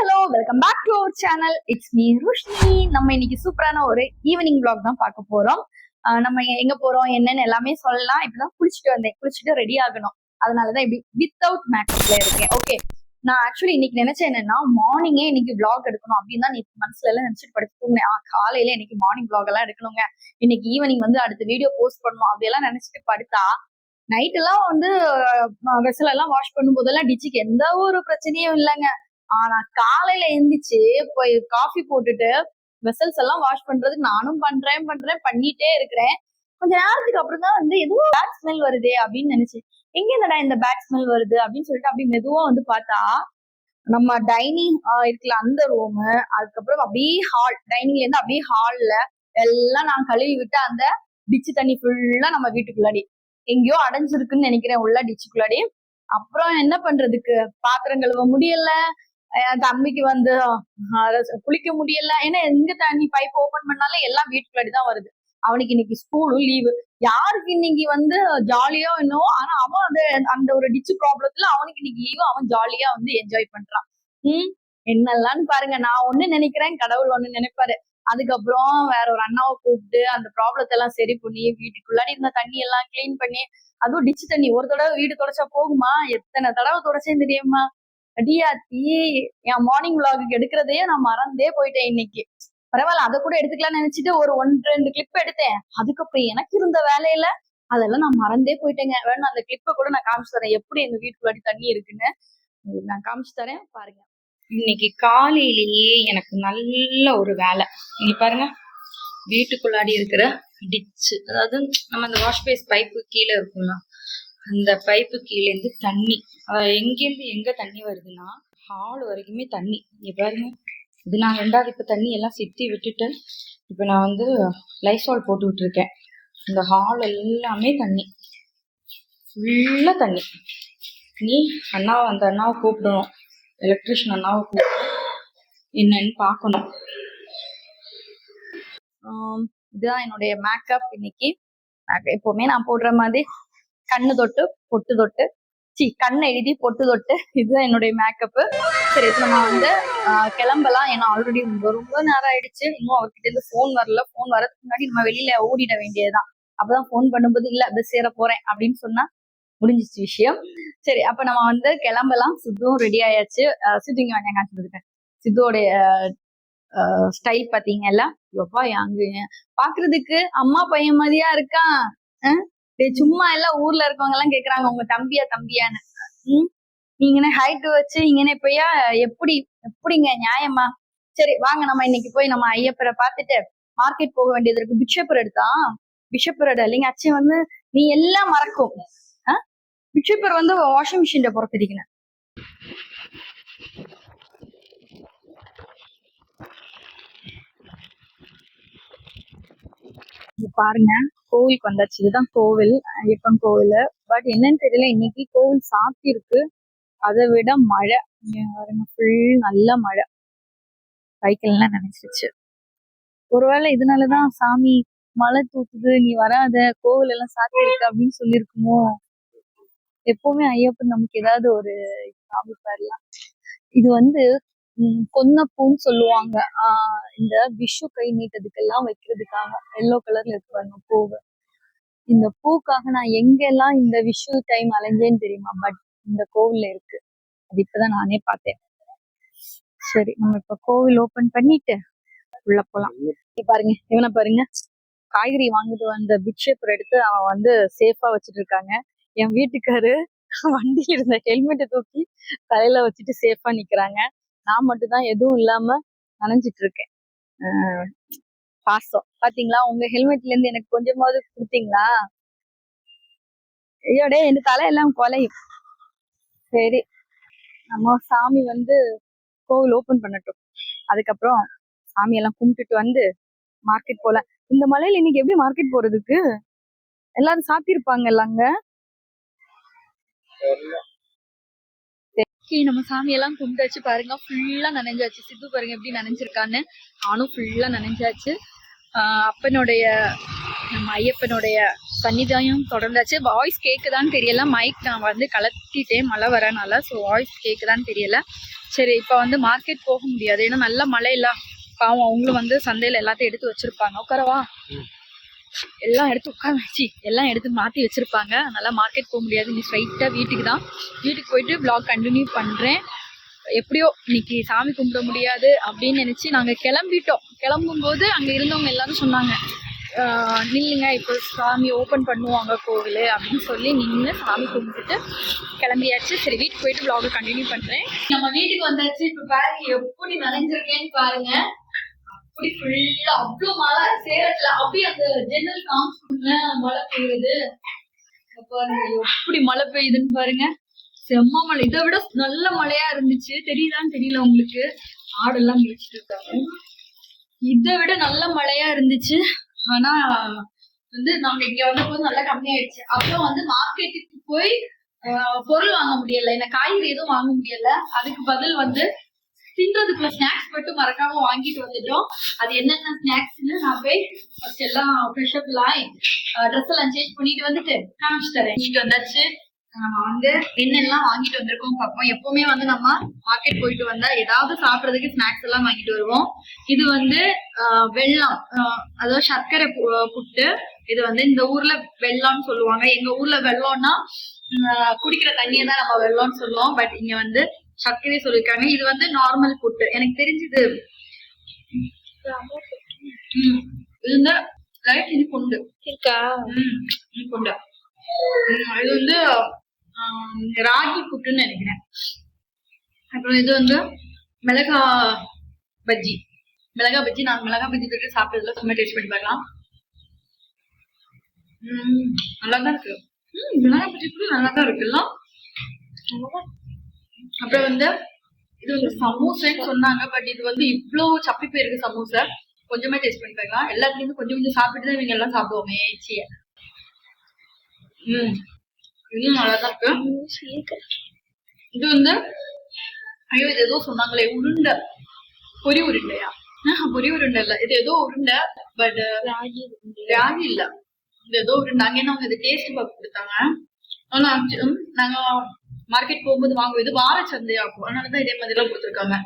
Hello welcome back to our channel. It's me Rushni. நம்ம இன்னைக்கு சூப்பரான ஒரு ஈவினிங் vlog தான் பார்க்க போறோம். நம்ம எங்க போறோம் என்னன்னு எல்லாமே சொல்லலாம். இப்பதான் குளிச்சுட்டு வந்தேன், குளிச்சுட்டு ரெடி ஆகணும். அதனாலதான் இப்படி வித்தவுட் மேக்கப்ல இருக்கேன். ஓகே, நான் ஆக்சுவலி இன்னைக்கு நினைச்சேன் என்னன்னா மார்னிங்கே இன்னைக்கு vlog எடுக்கணும் அப்படின்னு தான் மனசுல எல்லாம் நினைச்சிட்டு படுத்து தூங்கினேன். காலையில இன்னைக்கு மார்னிங் vlog எல்லாம் எடுக்கணுங்க, இன்னைக்கு ஈவினிங் வந்து அடுத்த வீடியோ போஸ்ட் பண்ணணும் அப்படியெல்லாம் நினைச்சிட்டு படுத்தா நைட் எல்லாம் வந்து வெசல் எல்லாம் வாஷ் பண்ணும் போதெல்லாம் டிச்சுக்கு எந்த ஒரு பிரச்சனையும் இல்லைங்க. ஆனா காலையில எந்திரிச்சு போய் காஃபி போட்டுட்டு வெசல்ஸ் எல்லாம் வாஷ் பண்றதுக்கு நானும் பண்றேன் பண்ணிட்டே இருக்கிறேன். கொஞ்ச நேரத்துக்கு அப்புறம் தான் வந்து எதுவும் பேட் ஸ்மெல் வருதே அப்படின்னு நினைச்சேன். எங்க என்னடா இந்த பேட் ஸ்மெல் வருது அப்படின்னு சொல்லிட்டு அப்படி மெதுவா வந்து பார்த்தா நம்ம டைனிங் இருக்குல்ல அந்த ரூமு, அதுக்கப்புறம் அப்படியே ஹால், டைனிங்ல இருந்து அப்படியே ஹால்ல எல்லாம் நான் கழுவி விட்டு அந்த டிச்சு தண்ணி ஃபுல்லா நம்ம வீட்டுக்குள்ளாடி எங்கேயோ அடைஞ்சிருக்குன்னு நினைக்கிறேன் உள்ள டிச்சுக்குள்ளாடி. அப்புறம் என்ன பண்றதுக்கு, பாத்திரம் கழுவ முடியல, தம்பிக்கு வந்து குளிக்க முடியல. ஏன்னா எங்க தண்ணி பைப் ஓபன் பண்ணாலும் எல்லாம் வீட்டுக்குள்ளாடி தான் வருது. அவனுக்கு இன்னைக்கு ஸ்கூலும் லீவு. யாருக்கு இன்னைக்கு வந்து ஜாலியோ என்னவோ, ஆனா அவன் அந்த அந்த ஒரு டிச்சு ப்ராப்ளத்துல அவனுக்கு இன்னைக்கு லீவு, அவன் ஜாலியா வந்து என்ஜாய் பண்றான். என்னெல்லாம் பாருங்க, நான் ஒண்ணு நினைக்கிறேன், கடவுள் ஒண்ணு நினைப்பாரு. அதுக்கப்புறம் வேற ஒரு அண்ணாவை கூப்பிட்டு அந்த ப்ராப்ளத்தை எல்லாம் சரி பண்ணி வீட்டுக்குள்ளாடி இருந்த தண்ணி எல்லாம் கிளீன் பண்ணி, அதுவும் டிச்சு தண்ணி ஒரு தடவை வீடு தொடச்சா போகுமா, எத்தனை தடவை தொடச்சேன்னு தெரியுமா அடியாத்தி. என் மார்னிங் vlog எடுக்கிறதையே நான் மறந்தே போயிட்டேன் இன்னைக்கு. பரவாயில்ல, அதை கூட எடுத்துக்கலாம்னு நினைச்சிட்டு ஒரு 1-2 கிளிப் எடுத்தேன். அதுக்கப்புறம் எனக்கு இருந்த வேலையில அதெல்லாம் நான் மறந்தே போயிட்டேங்க. வேணும் அந்த கிளிப்பை கூட நான் காமிச்சு தரேன், எப்படி எங்க வீட்டுக்குள்ளாடி தண்ணி இருக்குன்னு நான் காமிச்சு தரேன் பாருங்க. இன்னைக்கு காலையிலேயே எனக்கு நல்ல ஒரு வேலை. இங்க பாருங்க, வீட்டுக்குள்ளாடி இருக்கிற டிச்சு, அதாவது நம்ம அந்த வாஷ் பேஸ் பைப்பு கீழே இருக்கும்ல, அந்த பைப்பு கீழே இருந்து தண்ணி, எங்கேருந்து எங்க தண்ணி வருதுன்னா ஹால் வரைக்குமே தண்ணி. இங்க பாருங்க, இது நான் 2வது இப்ப தண்ணி எல்லாம் சித்தி விட்டுட்டு இப்ப நான் வந்து லைசால் போட்டு விட்டுருக்கேன். இந்த ஹால் எல்லாமே தண்ணி, ஃபுல்லா தண்ணி. நீ அண்ணாவை, அந்த அண்ணாவை கூப்பிடணும், எலக்ட்ரிஷியன் அண்ணாவை கூப்பிட்டு என்னன்னு பார்க்கணும். இதுதான் என்னுடைய மேக்கப் இன்னைக்கு. எப்பவுமே நான் போடுற மாதிரி கண்ணு தொட்டு பொட்டு தொட்டு, கண்ணை எழுதி பொட்டு தொட்டு, இதுதான் என்னுடைய மேக்கப்பு. சரி, இப்போ நம்ம வந்து கிளம்பலாம். ஏன்னா ஆல்ரெடி ரொம்ப நேரம் ஆயிடுச்சு. இன்னும் அவர்கிட்ட இருந்து ஃபோன் வரல. ஃபோன் வரதுக்கு முன்னாடி நம்ம வெளியில ஓடிட வேண்டியதுதான். அப்பதான் ஃபோன் பண்ணும்போது இல்ல பஸ் ஏற போறேன் அப்படின்னு சொன்னா முடிஞ்சிச்சு விஷயம். சரி, அப்ப நம்ம வந்து கிளம்பலாம். சித்துவும் ரெடி ஆயாச்சு. சித்து இங்க வாங்க, காமிச்சுருக்கேன். சித்துவோடைய ஸ்டைல் பாத்தீங்கல்ல, எப்பா அங்க பாக்குறதுக்கு அம்மா பையன் மாதிரியா இருக்கான். சும்மா எல்லாம் ஊர்ல இருக்கவங்க எல்லாம் கேக்குறாங்க உங்க தம்பியான்னு. நீங்க ஹைட் வச்சு இங்கன்னு இப்பயா எப்படிங்க நியாயமா? சரி வாங்க, நம்ம இன்னைக்கு போய் நம்ம ஐயப்பரை பார்த்துட்டு மார்க்கெட் போக வேண்டியது இருக்கு. பிஷப்பர் எடுத்தான், பிஷப்பர் இல்லைங்க அச்சை வந்து நீ எல்லாம் மறக்கும். பிஷப்பர் வந்து வாஷிங் மிஷின்ல பொறுத்திருக்கேன். பாருங்க, கோவிலுக்கு வந்தாச்சு. இதுதான் கோவில், ஐயப்பன் கோவில். பட் என்னன்னு தெரியல, இன்னைக்கு கோவில் சாத்தி இருக்கு. அதை விட மழை பாருங்க, ஃபுல் நல்ல மழை, சைக்கிள் எல்லாம் நினைச்சிருச்சு. ஒருவேளை இதனாலதான் சாமி மழை தூக்குது, நீ வராத, கோவில் எல்லாம் சாத்தி இருக்கு அப்படின்னு சொல்லியிருக்குமோ. எப்பவுமே ஐயப்பன் நமக்கு ஏதாவது ஒரு சாமி பாருலாம். இது வந்து கொன்னப்பூன்னு சொல்லுவாங்க. இந்த விஷு கை நீட்டதுக்கெல்லாம் வைக்கிறதுக்காக எல்லோ கலர்ல இருப்பாங்க பூவு. இந்த பூக்காக நான் எங்கெல்லாம் இந்த விஷு டைம் அலைஞ்சேன்னு தெரியுமா? பட் இந்த கோவில்ல இருக்கு, அது இப்பதான் நானே பார்த்தேன். சரி, நம்ம இப்ப கோவில் ஓபன் பண்ணிட்டு உள்ள போலாம். பாருங்க, இவனை பாருங்க, காய்கறி வாங்கிட்டு வந்த பிக்ஷேப்பர் எடுத்து அவன் வந்து சேஃபா வச்சுட்டு இருக்காங்க. என் வீட்டுக்காரு வண்டியில இருந்த ஹெல்மெட்டை தூக்கி தலையில வச்சுட்டு சேஃபா நிக்கிறாங்க. நான் மட்டும் தான் எதுவும் இல்லாம நனைஞ்சிட்டு இருக்கேன். பாசம் பாத்தீங்களா? உங்க ஹெல்மெட்ல இருந்து எனக்கு கொஞ்சமாவது கொடுத்தீங்களா? ஐயோடே, என் தலையெல்லாம் கொலையும். சரி, நம்ம சாமி வந்து கோவில் ஓபன் பண்ணட்டும், அதுக்கப்புறம் சாமியெல்லாம் கும்பிட்டுட்டு வந்து மார்க்கெட் போல. இந்த மலையில இன்னைக்கு எப்படி மார்க்கெட் போறதுக்கு? எல்லாரும் சாத்திருப்பாங்கல்ல அங்க. நம்ம சாமியெல்லாம் கும்பிட்டாச்சு. பாருங்க, ஃபுல்லா நனைஞ்சாச்சு. சித்து பாருங்க எப்படி நனைஞ்சிருக்கான்னு. நானும் ஃபுல்லா நனைஞ்சாச்சு. அப்பனுடைய நம்ம ஐயப்பனுடைய சன்னிதானம் தொடர்ந்தாச்சு. வாய்ஸ் கேக்குதான்னு தெரியல, மைக் நான் வந்து கலத்திட்டேன் மழை வரனால. ஸோ வாய்ஸ் கேக்குதான்னு தெரியல. சரி, இப்போ வந்து மார்க்கெட் போக முடியாது, ஏன்னா நல்ல மழை இல்லை. பாவம், அவங்களும் வந்து சந்தையில எல்லாத்தையும் எடுத்து வச்சிருப்பாங்க. உட்காரவா, எல்லாம் எடுத்து உட்கார வச்சு எல்லாம் எடுத்து மாற்றி வச்சிருப்பாங்க. அதனால மார்க்கெட் போக முடியாது. நீ ஸ்ட்ரைட்டா வீட்டுக்கு தான். வீட்டுக்கு போயிட்டு vlog கண்டினியூ பண்றேன். எப்படியோ இன்னைக்கு சாமி கும்பிட முடியாது அப்படின்னு நினைச்சு நாங்க கிளம்பிட்டோம். கிளம்பும்போது அங்க இருந்தவங்க எல்லாரும் சொன்னாங்க, நில்லுங்க, இப்போ சாமி ஓப்பன் பண்ணுவாங்க கோவில் அப்படின்னு சொல்லி நின்று சாமி கும்பிட்டுட்டு கிளம்பியாச்சு. சரி, வீட்டுக்கு போயிட்டு vlog கண்டினியூ பண்றேன். நம்ம வீட்டுக்கு வந்தாச்சு. இப்ப பாருங்க எப்படி நனைஞ்சிருக்கேன்னு பாருங்க. அப்படி ஃபுல்லா அவ்வளவு மழை சேலத்துல. அப்படியே அந்த ஜன்னல் காமிச்சுங்க மழை பெய்யுது. பாருங்க எப்படி மழை பெய்யுதுன்னு பாருங்க. செம்ம மழை. இதை விட நல்ல மழையா இருந்துச்சு. தெரியுதான்னு தெரியல உங்களுக்கு, ஆடெல்லாம் மேய்ச்சிட்டு இருக்காங்க. இதை விட நல்ல மழையா இருந்துச்சு. ஆனா வந்து நாங்க இங்க வந்த போது நல்லா கம்மியாயிடுச்சு. அப்புறம் வந்து மார்க்கெட்டுக்கு போய் பொருள் வாங்க முடியல, என்ன காய்கறி எதுவும் வாங்க முடியல. அதுக்கு பதில் வந்து தின்றதுக்குள்ள ஸ்நாக்ஸ் மட்டும் மறக்காம வாங்கிட்டு வந்துட்டோம். அது என்னென்ன ஸ்நாக்ஸ்ன்னு நான் போய் ஃபர்ஸ்ட் எல்லாம் ஃப்ரெஷ் அப் ஆகி ட்ரெஸ் எல்லாம் சேஞ்ச் பண்ணிட்டு வந்துட்டு காமிச்சு தரேன். இங்கிட்டு வந்தாச்சு. நம்ம வந்து என்னெல்லாம் வாங்கிட்டு வந்திருக்கோம் பார்ப்போம். எப்பவுமே வந்து நம்ம மார்க்கெட் போயிட்டு வந்தா ஏதாவது சாப்பிட்றதுக்கு ஸ்நாக்ஸ் எல்லாம் வாங்கிட்டு வருவோம். இது வந்து வெல்லம், அதாவது சர்க்கரை புட்டு. இது வந்து இந்த ஊர்ல வெல்லம்னு சொல்லுவாங்க. எங்க ஊர்ல வெல்லம்னா குடிக்கிற தண்ணியை தான் நம்ம வெல்லம்னு சொல்லுவோம். பட் இங்க வந்து சர்க்கரை சொல்லிருக்காங்க. இது வந்து நார்மல் புட்டு. எனக்கு தெரிஞ்சது இது வந்து ரைட் இனிப்பு உண்டு இருக்கா. இனிப்பு உண்டு. இது வந்து ராகி புட்டுன்னு நினைக்கிறேன். அப்புறம் இது வந்து மிளகா பஜ்ஜி. நான் மிளகா பஜ்ஜி தொட்டு சாப்பிட்டதுல சும்மா டேஸ்ட் பண்ணி பார்க்கலாம். நல்லாதான் இருக்கு. மிளகா பஜ்ஜி கூட நல்லாதான் இருக்குல்ல. அப்புறம் வந்து இது வந்து சமோசான்னு சொன்னாங்க. பட் இது வந்து இவ்வளவு சப்பி போயிருக்கு சமோசா. கொஞ்சமே டேஸ்ட் பண்ணி பார்க்கலாம். எல்லாத்துலயும் கொஞ்சம் கொஞ்சம் சாப்பிட்டு தான் இவங்க எல்லாம் சாப்பிடுவோமே ஏச்சிய. இன்னும் நல்லாதான் இருக்கு. இது வந்து ஐயோ, இது ஏதோ சொன்னாங்களே, உருண்டை, பொரி உருண்டையா? பொரி உருண்டை இல்ல, இது ஏதோ உருண்டை. பட் ராகி இல்ல, இது ஏதோ உருண்டை. அங்கே அவங்க இது டேஸ்ட் பார்க்க கொடுத்தாங்க. ஆனா நாங்க மார்க்கெட் போகும்போது வாங்குவோம். இது வார சந்தையாகும், அதனாலதான் இதே மாதிரி எல்லாம் கொடுத்துருக்காங்க.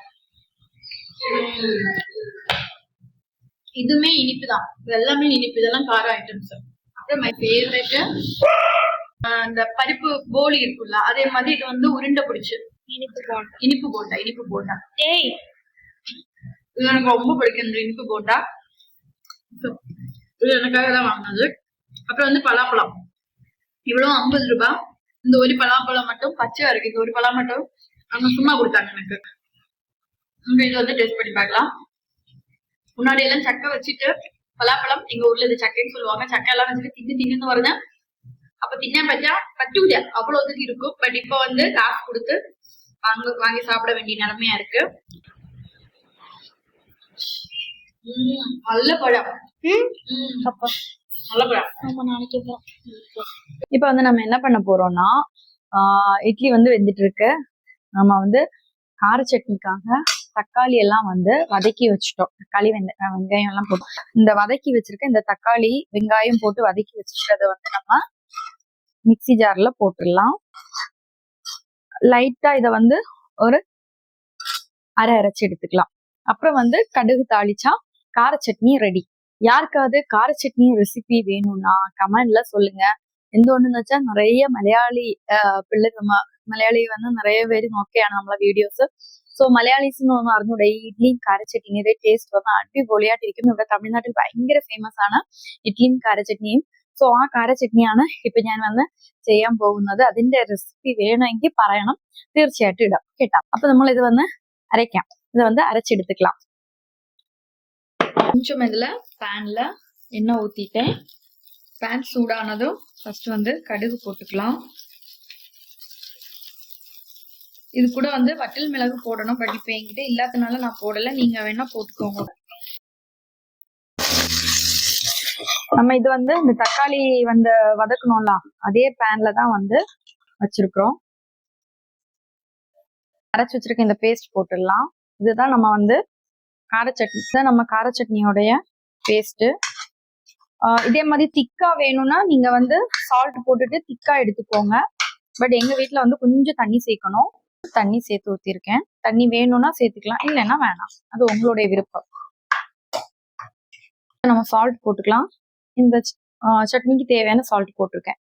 இதுமே இனிப்பு தான். இது எல்லாமே இனிப்பு. இதெல்லாம் கார ஐட்டம்ஸ். அப்புறம் மை ஃபேவரட் அந்த பருப்பு போலி இருக்குல்ல, அதே மாதிரி இது வந்து உருண்டை பிடிச்சு இனிப்பு போண்டா. ஏய், இது எனக்கு ரொம்ப பிடிக்கும் இந்த இனிப்பு போண்டா. இது எனக்காக தான் வாங்கினது. அப்புறம் வந்து பலாப்பழம். இவ்வளவு 50 ரூபாய். இந்த ஒரு பலாப்பழம் மட்டும் பச்சையா இருக்கு. இந்த ஒரு பழம் மட்டும் அவங்க சும்மா கொடுத்தாங்க எனக்கு. இது வந்து டேஸ்ட் பண்ணி பார்க்கலாம். முன்னாடி எல்லாம் சக்கை வச்சுட்டு பலாப்பழம், எங்க ஊர்ல இது சக்கைன்னு சொல்லுவாங்க. சக்கை எல்லாம் வச்சுட்டு தின்னு வருது. அப்ப தின்ன பச்சா பட்டுவிட அவ்வளவுக்கு இருக்கும். பட் இப்ப வந்து காசு கொடுத்து வாங்கி சாப்பிட வேண்டிய நிலைமையா இருக்கு. நல்ல பழம். நல்ல பழம். இப்ப வந்து நம்ம என்ன பண்ண போறோம்னா, இட்லி வந்து வெந்துட்டு இருக்கு. நம்ம வந்து கார சட்னிக்காக தக்காளி எல்லாம் வந்து வதக்கி வச்சுட்டோம். தக்காளி வெங்காயம் எல்லாம் போட்டு இந்த வதக்கி வச்சிருக்க இந்த தக்காளி வெங்காயம் போட்டு வதக்கி வச்சுட்டதை வந்து நம்ம மிக்சி ஜார்ல போட்டுடலாம். லைட்டா இதை வந்து ஒரு அரைச்சு எடுத்துக்கலாம். அப்புறம் வந்து கடுகு தாளிச்சா கார சட்னி ரெடி. யாருக்காவது கார சட்னி ரெசிபி வேணும்னா கமெண்ட்ல சொல்லுங்க. எந்த ஒண்ணுன்னு வச்சா நிறைய மலையாளி மலையாளி வந்து நிறைய பேர் நோக்கியான நம்மள வீடியோஸ். ஸோ മലയാളീസിന് അറിഞ്ഞൂടെ ഈ ഇഡ്ലിയും കാരച്ചട്നിയുടെ ടേസ്റ്റ് പറഞ്ഞാൽ അടിപൊളിയായിട്ടിരിക്കും. ഇവിടെ തമിഴ്നാട്ടിൽ ഭയങ്കര ഫേമസ് ആണ് ഇഡ്ലിയും കാരച്ചട്നിയും. സോ ആ കാരച്ചട്നിയാണ് ഇപ്പൊ ഞാൻ വന്ന് ചെയ്യാൻ പോകുന്നത്. അതിന്റെ റെസിപ്പി വേണമെങ്കിൽ പറയണം, തീർച്ചയായിട്ടും ഇടാം കേട്ടോ. അപ്പൊ നമ്മൾ ഇത് വന്ന് അരയ്ക്കാം. இதை வந்து அரைச்செடுத்துக்கலாம். கொஞ்சம் இதுல பேன்ல எண்ணெய் ஊத்திட்டேன். பேன் சூடானதும் ஃபர்ஸ்ட் வந்து கடுகு போட்டுக்கலாம். இது கூட வந்து வட்டல் மிளகு போடணும். பட் இப்ப என்கிட்ட இல்லாதனால நான் போடல, நீங்க வேணா போட்டுக்கோங்க. நம்ம இது வந்து இந்த தக்காளி வந்து வதக்கணும்ல, அதே பேன்ல தான் வந்து வச்சிருக்கிறோம். அரைச்சு வச்சிருக்க இந்த பேஸ்ட் போட்டுடலாம். இதுதான் நம்ம வந்து கார சட்னி. இதுதான் நம்ம கார சட்னியோடைய பேஸ்ட். இதே மாதிரி திக்கா வேணும்னா நீங்க வந்து சால்ட் போட்டுட்டு திக்கா எடுத்துக்கோங்க. பட் எங்க வீட்ல வந்து கொஞ்சம் தண்ணி சேர்க்கணும். தண்ணி சேர்த்து ஊத்திருக்கேன். தண்ணி வேணும்னா சேர்த்துக்கலாம், இல்லைன்னா வேணாம். அது உங்களுடைய விருப்பம். நம்ம சால்ட் போட்டுக்கலாம். இந்த சட்னிக்கு தேவையான சால்ட் போட்டிருக்கேன்.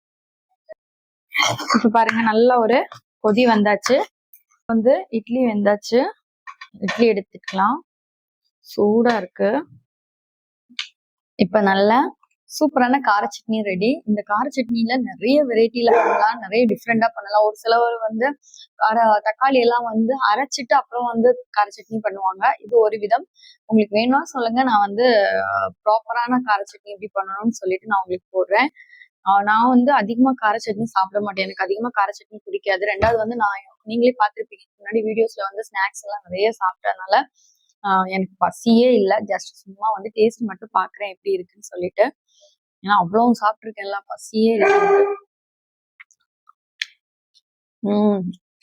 இப்ப பாருங்க, நல்ல ஒரு கொதி வந்தாச்சு. வந்து இட்லி வெந்தாச்சு. இட்லி எடுத்துக்கலாம். சூடா இருக்கு. இப்ப நல்ல சூப்பரான கார சட்னி ரெடி. இந்த கார சட்னில நிறைய வெரைட்டில பண்ணலாம், நிறைய டிஃப்ரெண்டா பண்ணலாம். ஒரு சிலவர் வந்து தக்காளி எல்லாம் வந்து அரைச்சிட்டு அப்புறம் வந்து கார சட்னி பண்ணுவாங்க. இது ஒரு விதம். உங்களுக்கு வேணும்னா சொல்லுங்க, நான் வந்து ப்ராப்பரான கார சட்னி எப்படி பண்ணணும்னு சொல்லிட்டு நான் உங்களுக்கு போடுறேன். நான் வந்து அதிகமா கார சட்னி சாப்பிட மாட்டேன். எனக்கு அதிகமா கார சட்னி பிடிக்காது. ரெண்டாவது வந்து நான் நீங்களே பார்த்திருப்பீங்க முன்னாடி வீடியோஸ்ல வந்து ஸ்நாக்ஸ் எல்லாம் நிறைய சாப்பிட்டதுனால எனக்கு பசியே இல்லை. ஜஸ்ட் சும்மா வந்து டேஸ்ட் மட்டும் பாக்குறேன் எப்படி இருக்குன்னு சொல்லிட்டு. ஏன்னா அவ்வளவு சாப்பிட்டுருக்கேன், எல்லாம் பசியே இல்லை.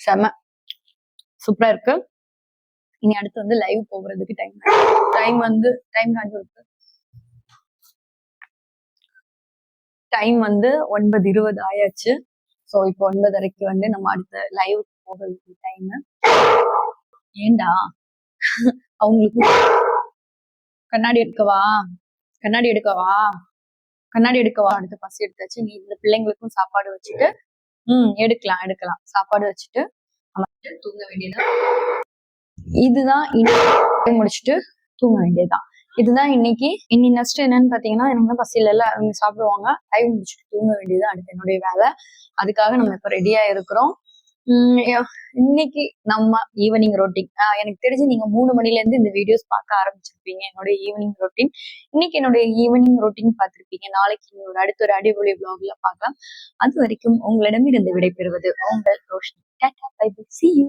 செம சூப்பரா இருக்கு. இனி அடுத்து வந்து லைவ் போகிறதுக்கு டைம் வந்து டைம் வந்து 9:20 ஆயாச்சு. ஸோ இப்போ 9:30 வந்து நம்ம அடுத்த லைவ் போகிறதுக்கு டைம். ஏண்டா அவங்களுக்கு கண்ணாடி எடுக்கவா அடுத்த பசி எடுத்தாச்சு. நீ இந்த பிள்ளைங்களுக்கும் சாப்பாடு வச்சுட்டு எடுக்கலாம் சாப்பாடு வச்சுட்டு நம்ம தூங்க வேண்டியதான். இதுதான் இன்னைக்கு முடிச்சுட்டு தூங்க வேண்டியதுதான். இதுதான் இன்னைக்கு. இனி நெக்ஸ்ட் என்னன்னு பாத்தீங்கன்னா, எனக்கு பசியில இல்ல, அவங்க சாப்பிடுவாங்க, டைம் முடிச்சுட்டு தூங்க வேண்டியது அடுத்து என்னுடைய வேலை. அதுக்காக நம்ம இப்ப ரெடியா இருக்கிறோம். இன்னைக்கு நம்ம ஈவினிங் ரொட்டீன், எனக்கு தெரிஞ்சு நீங்க 3 மணில இருந்து இந்த வீடியோஸ் பார்க்க ஆரம்பிச்சிருப்பீங்க. என்னுடைய ஈவினிங் ரொட்டீன். இன்னைக்கு என்னுடைய ஈவினிங் ரொட்டீன் பார்த்திருப்பீங்க. நாளைக்கு அடுத்த ஒரு அடிப்பொலி vlogல பார்க்கலாம். அது வரைக்கும் உங்களிடமிருந்து விடைபெறுவது உங்கள் Roshini. Tata bye bye, see you.